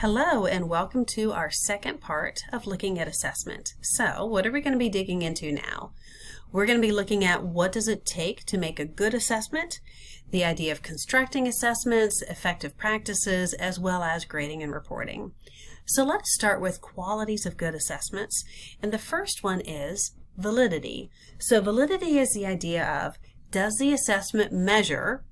Hello and welcome to our second part of looking at assessment. So what are we going to be digging into now? We're going to be looking at what does it take to make a good assessment, the idea of constructing assessments, effective practices, as well as grading and reporting. So let's start with qualities of good assessments. And the first one is validity. So validity is the idea of, does the assessment measure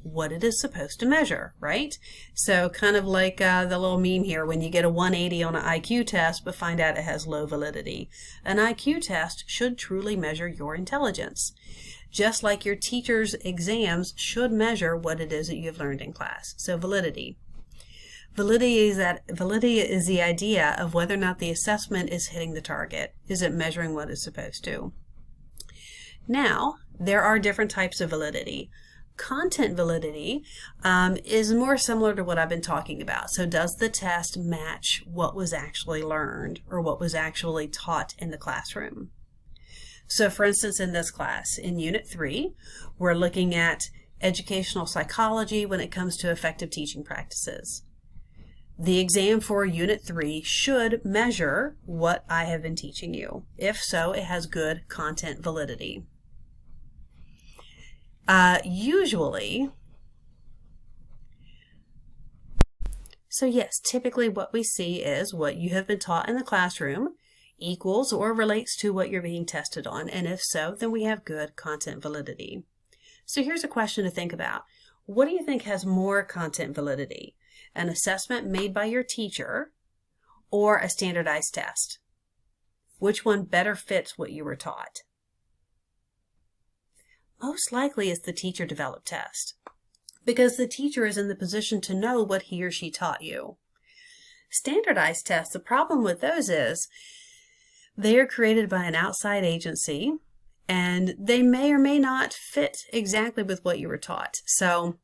what it is supposed to measure, right? So kind of like the little meme here, when you get a 180 on an IQ test but find out it has low validity. An IQ test should truly measure your intelligence, just like your teacher's exams should measure what it is that you've learned in class. So validity. Validity is the idea of whether or not the assessment is hitting the target. Is it measuring what it's supposed to? Now, there are different types of validity. Content validity is more similar to what I've been talking about. So does the test match what was actually learned or what was actually taught in the classroom? So for instance, in this class, in Unit 3, we're looking at educational psychology when it comes to effective teaching practices. The exam for Unit 3 should measure what I have been teaching you. If so, it has good content validity. Typically what we see is what you have been taught in the classroom equals or relates to what you're being tested on, and if so, then we have good content validity. So here's a question to think about. What do you think has more content validity? An assessment made by your teacher or a standardized test? Which one better fits what you were taught? Most likely it's the teacher-developed test, because the teacher is in the position to know what he or she taught you. Standardized tests, the problem with those is they are created by an outside agency, and they may or may not fit exactly with what you were taught. So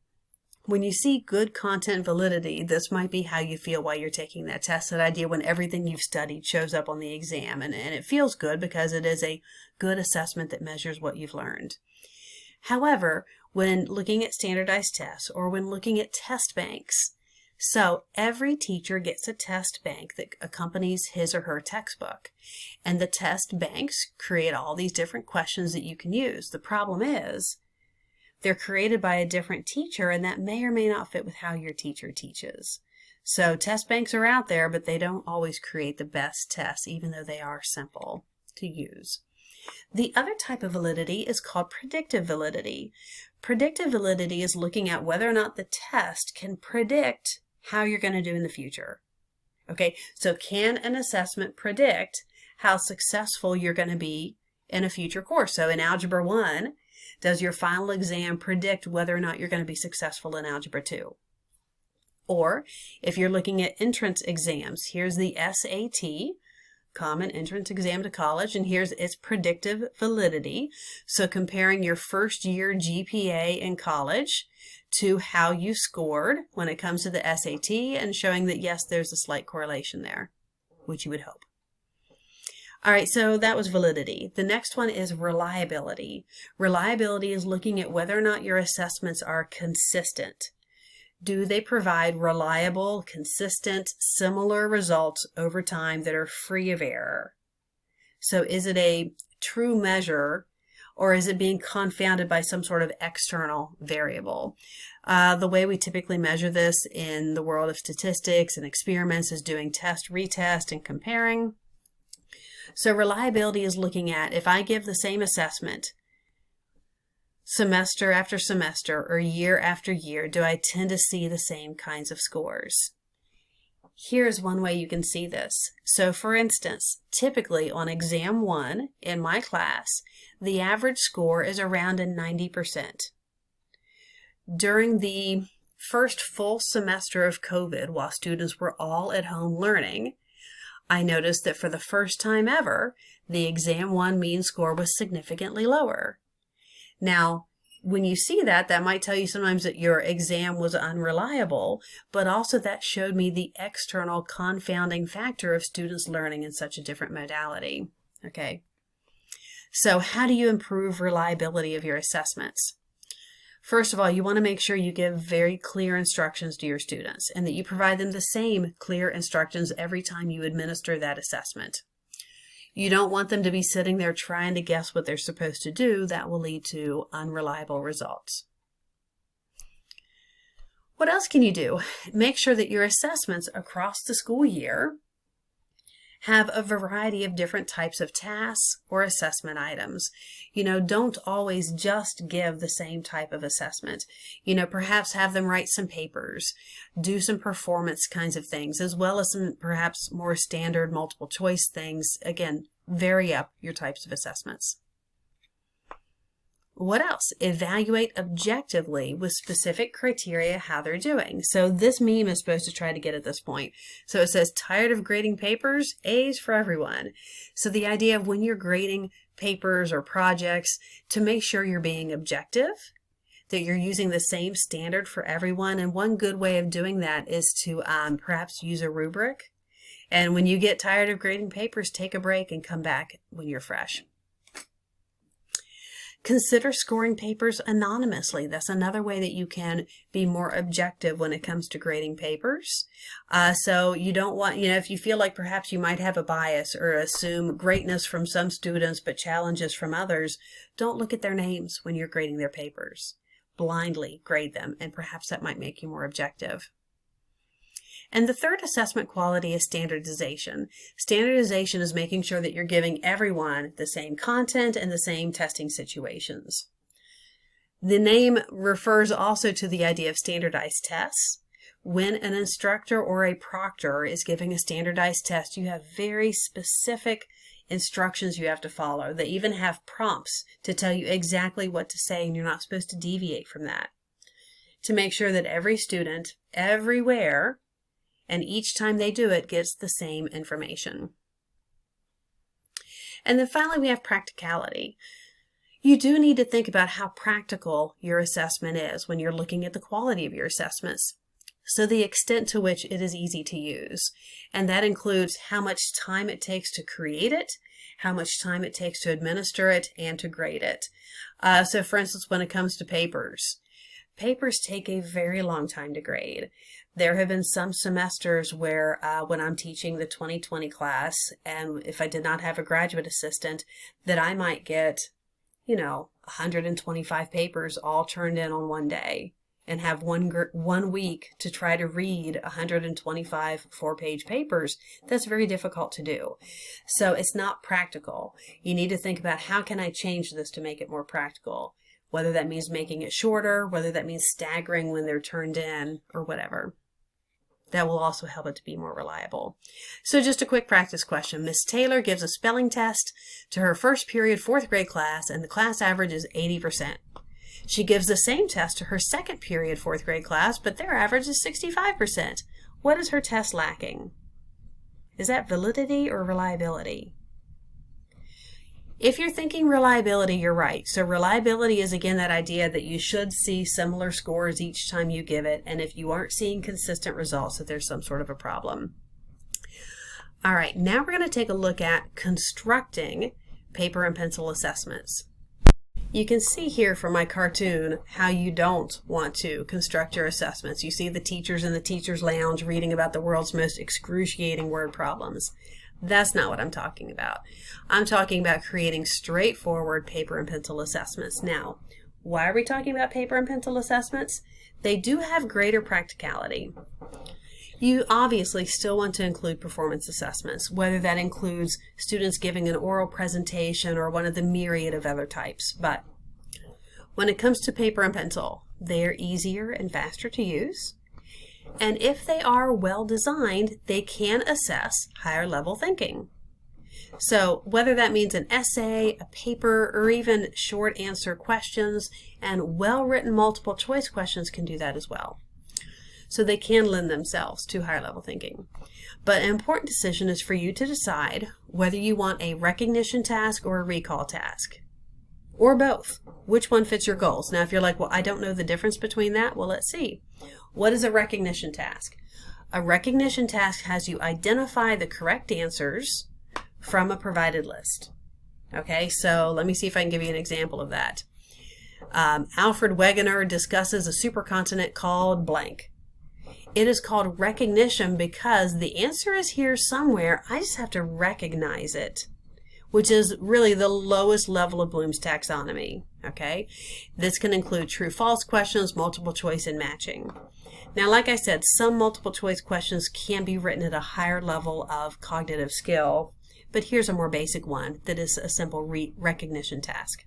when you see good content validity, this might be how you feel while you're taking that test, that idea when everything you've studied shows up on the exam, and it feels good because it is a good assessment that measures what you've learned. However, when looking at standardized tests or when looking at test banks, so every teacher gets a test bank that accompanies his or her textbook, and the test banks create all these different questions that you can use. The problem is they're created by a different teacher, and that may or may not fit with how your teacher teaches. So test banks are out there, but they don't always create the best tests, even though they are simple to use. The other type of validity is called predictive validity. Predictive validity is looking at whether or not the test can predict how you're going to do in the future. Okay, so can an assessment predict how successful you're going to be in a future course? So in Algebra 1, does your final exam predict whether or not you're going to be successful in Algebra 2? Or if you're looking at entrance exams, here's the SAT, Common Entrance Exam to College, and here's its predictive validity. So comparing your first year GPA in college to how you scored when it comes to the SAT, and showing that yes, there's a slight correlation there, which you would hope. All right, so that was validity. The next one is reliability. Reliability is looking at whether or not your assessments are consistent. Do they provide reliable, consistent, similar results over time that are free of error? So is it a true measure, or is it being confounded by some sort of external variable? The way we typically measure this in the world of statistics and experiments is doing test, retest, and comparing. So reliability is looking at, if I give the same assessment semester after semester or year after year, do I tend to see the same kinds of scores? Here's one way you can see this. So for instance, typically on exam 1 in my class, the average score is around a 90%. During the first full semester of COVID, while students were all at home learning, I noticed that for the first time ever, the exam 1 mean score was significantly lower. Now, when you see that, that might tell you sometimes that your exam was unreliable, but also that showed me the external confounding factor of students learning in such a different modality. Okay, so how do you improve reliability of your assessments? First of all, you want to make sure you give very clear instructions to your students and that you provide them the same clear instructions every time you administer that assessment. You don't want them to be sitting there trying to guess what they're supposed to do. That will lead to unreliable results. What else can you do? Make sure that your assessments across the school year have a variety of different types of tasks or assessment items. Don't always just give the same type of assessment. Perhaps have them write some papers, do some performance kinds of things, as well as some perhaps more standard multiple choice things. Again, vary up your types of assessments. What else? Evaluate objectively with specific criteria how they're doing. So this meme is supposed to try to get at this point. So it says, tired of grading papers? A's for everyone. So the idea of when you're grading papers or projects, to make sure you're being objective, that you're using the same standard for everyone. And one good way of doing that is to perhaps use a rubric. And when you get tired of grading papers, take a break and come back when you're fresh. Consider scoring papers anonymously. That's another way that you can be more objective when it comes to grading papers. So you don't want, if you feel like perhaps you might have a bias or assume greatness from some students but challenges from others, don't look at their names when you're grading their papers. Blindly grade them, and perhaps that might make you more objective. And the third assessment quality is standardization. Standardization is making sure that you're giving everyone the same content and the same testing situations. The name refers also to the idea of standardized tests. When an instructor or a proctor is giving a standardized test, you have very specific instructions you have to follow. They even have prompts to tell you exactly what to say, and you're not supposed to deviate from that. To make sure that every student, everywhere, and each time they do it, gets the same information. And then finally, we have practicality. You do need to think about how practical your assessment is when you're looking at the quality of your assessments. So the extent to which it is easy to use. And that includes how much time it takes to create it, how much time it takes to administer it, and to grade it. So for instance, when it comes to papers take a very long time to grade. There have been some semesters where when I'm teaching the 2020 class, and if I did not have a graduate assistant, that I might get, 125 papers all turned in on one day and have one week to try to read 125 4-page papers. That's very difficult to do. So it's not practical. You need to think about, how can I change this to make it more practical? Whether that means making it shorter, whether that means staggering when they're turned in, or whatever. That will also help it to be more reliable. So just a quick practice question. Miss Taylor gives a spelling test to her first period 4th grade class, and the class average is 80%. She gives the same test to her second period 4th grade class, but their average is 65%. What is her test lacking? Is that validity or reliability? If you're thinking reliability, you're right. So reliability is, again, that idea that you should see similar scores each time you give it. And if you aren't seeing consistent results, that there's some sort of a problem. All right, now we're going to take a look at constructing paper and pencil assessments. You can see here from my cartoon how you don't want to construct your assessments. You see the teachers in the teacher's lounge reading about the world's most excruciating word problems. That's not what I'm talking about. I'm talking about creating straightforward paper and pencil assessments. Now, why are we talking about paper and pencil assessments? They do have greater practicality. You obviously still want to include performance assessments, whether that includes students giving an oral presentation or one of the myriad of other types. But when it comes to paper and pencil, they're easier and faster to use. And if they are well designed, they can assess higher level thinking. So whether that means an essay, a paper, or even short answer questions, and well-written multiple choice questions can do that as well. So they can lend themselves to higher level thinking. But an important decision is for you to decide whether you want a recognition task or a recall task. Or both. Which one fits your goals? Now if you're like, well, I don't know the difference between that, well, let's see. What is a recognition task? A recognition task has you identify the correct answers from a provided list. Okay, so let me see if I can give you an example of that. Alfred Wegener discusses a supercontinent called blank. It is called recognition because the answer is here somewhere. I just have to recognize it, which is really the lowest level of Bloom's taxonomy. Okay, this can include true-false questions, multiple choice, and matching. Now, like I said, some multiple choice questions can be written at a higher level of cognitive skill, but here's a more basic one that is a simple recognition task.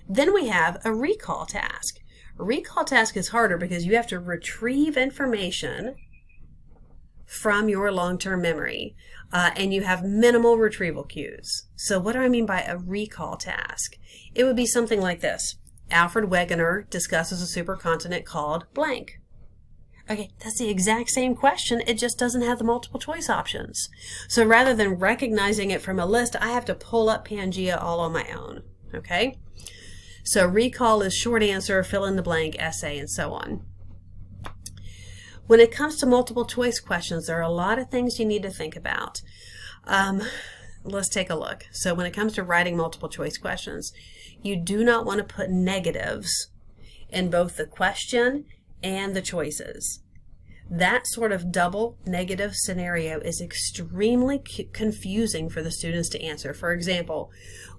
Then we have a recall task. A recall task is harder because you have to retrieve information from your long-term memory, and you have minimal retrieval cues. So what do I mean by a recall task? It would be something like this. Alfred Wegener discusses a supercontinent called blank. Okay, that's the exact same question, it just doesn't have the multiple choice options. So rather than recognizing it from a list, I have to pull up Pangea all on my own. Okay? So recall is short answer, fill in the blank, essay, and so on. When it comes to multiple choice questions, there are a lot of things you need to think about. Let's take a look. So when it comes to writing multiple choice questions, you do not want to put negatives in both the question and the choices. That sort of double negative scenario is extremely confusing for the students to answer. For example,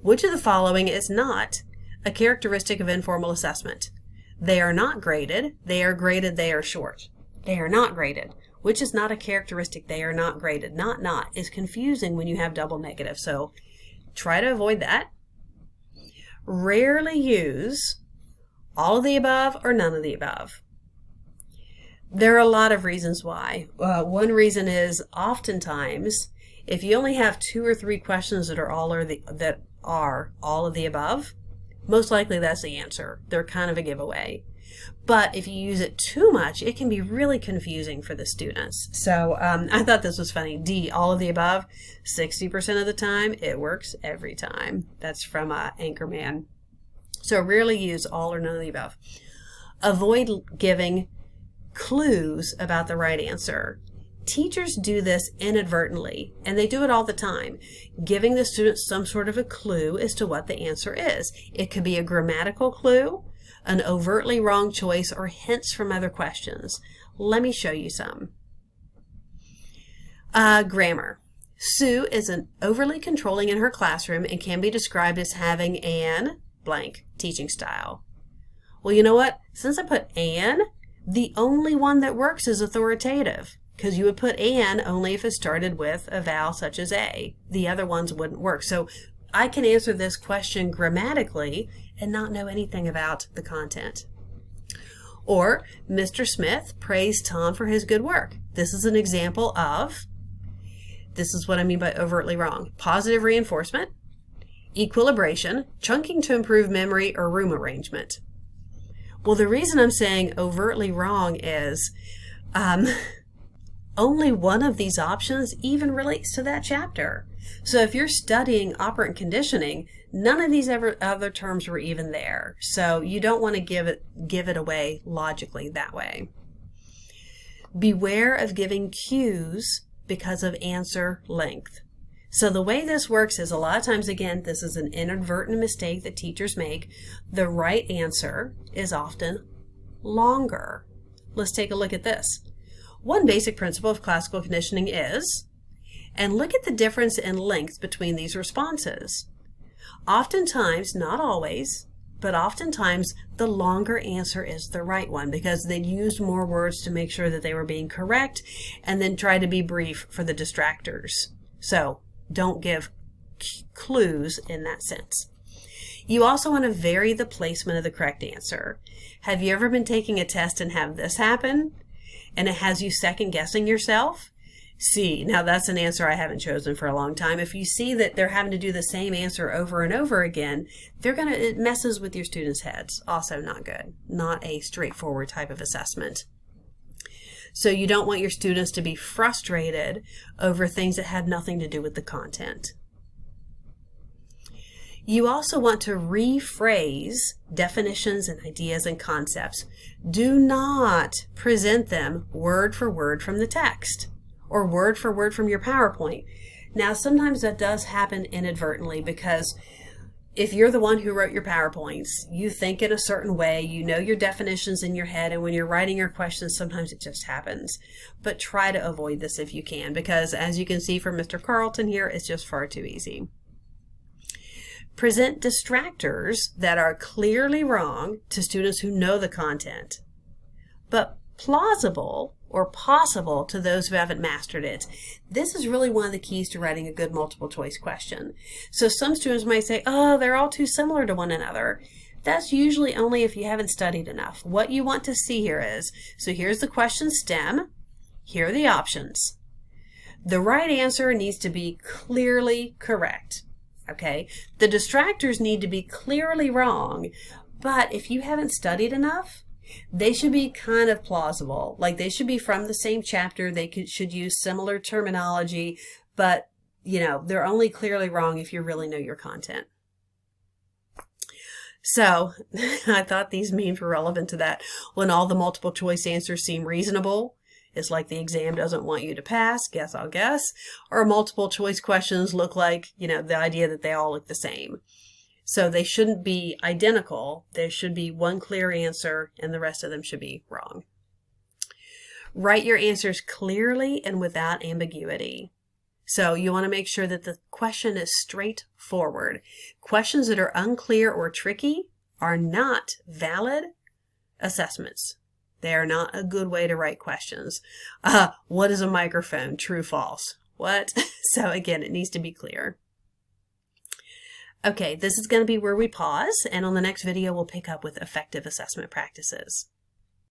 which of the following is not a characteristic of informal assessment? They are not graded, they are graded, they are short. They are not graded, which is not a characteristic. They are not graded. Not is confusing when you have double negative. So try to avoid that. Rarely use all of the above or none of the above. There are a lot of reasons why. One reason is oftentimes if you only have 2 or 3 questions that are all of the above, most likely that's the answer. They're kind of a giveaway. But if you use it too much, it can be really confusing for the students. So I thought this was funny. D, all of the above, 60% of the time, it works every time. That's from Anchorman. So rarely use all or none of the above. Avoid giving clues about the right answer. Teachers do this inadvertently, and they do it all the time, giving the students some sort of a clue as to what the answer is. It could be a grammatical clue, an overtly wrong choice, or hints from other questions. Let me show you some. Grammar. Sue is an overly controlling in her classroom and can be described as having an blank teaching style. Well, you know what? Since I put an, the only one that works is authoritative, because you would put an only if it started with a vowel such as a. The other ones wouldn't work. So I can answer this question grammatically and not know anything about the content. Or, Mr. Smith praised Tom for his good work. This is an example of, this is what I mean by overtly wrong, positive reinforcement, equilibration, chunking to improve memory, or room arrangement. Well, the reason I'm saying overtly wrong is only one of these options even relates to that chapter. So if you're studying operant conditioning, none of these other terms were even there. So you don't want to give it away logically that way. Beware of giving cues because of answer length. So the way this works is a lot of times, again, this is an inadvertent mistake that teachers make. The right answer is often longer. Let's take a look at this. One basic principle of classical conditioning is, and look at the difference in length between these responses. Oftentimes, not always, but oftentimes the longer answer is the right one because they used more words to make sure that they were being correct and then try to be brief for the distractors. So don't give clues in that sense. You also want to vary the placement of the correct answer. Have you ever been taking a test and have this happen? And it has you second guessing yourself? C, now that's an answer I haven't chosen for a long time. If you see that they're having to do the same answer over and over again, it messes with your students' heads. Also not good. Not a straightforward type of assessment. So you don't want your students to be frustrated over things that have nothing to do with the content. You also want to rephrase definitions and ideas and concepts. Do not present them word for word from the text or word for word from your PowerPoint. Now, sometimes that does happen inadvertently because If you're the one who wrote your PowerPoints, you think in a certain way, you know your definitions in your head, and when you're writing your questions, sometimes it just happens. But try to avoid this if you can, because as you can see from Mr. Carlton here, it's just far too easy. Present distractors that are clearly wrong to students who know the content, but plausible or possible to those who haven't mastered it. This is really one of the keys to writing a good multiple choice question. So some students might say, oh, they're all too similar to one another. That's usually only if you haven't studied enough. What you want to see here is, so here's the question stem, here are the options. The right answer needs to be clearly correct. Okay, the distractors need to be clearly wrong, but if you haven't studied enough, they should be kind of plausible. Like they should be from the same chapter. They should use similar terminology, but they're only clearly wrong if you really know your content. So I thought these memes were relevant to that. When all the multiple choice answers seem reasonable, it's like the exam doesn't want you to pass, guess I'll guess. Or multiple choice questions look like, the idea that they all look the same. So they shouldn't be identical. There should be one clear answer and the rest of them should be wrong. Write your answers clearly and without ambiguity. So you want to make sure that the question is straightforward. Questions that are unclear or tricky are not valid assessments. They are not a good way to write questions. What is a microphone? True, false. What? So again, it needs to be clear. Okay, this is going to be where we pause, and on the next video, we'll pick up with effective assessment practices.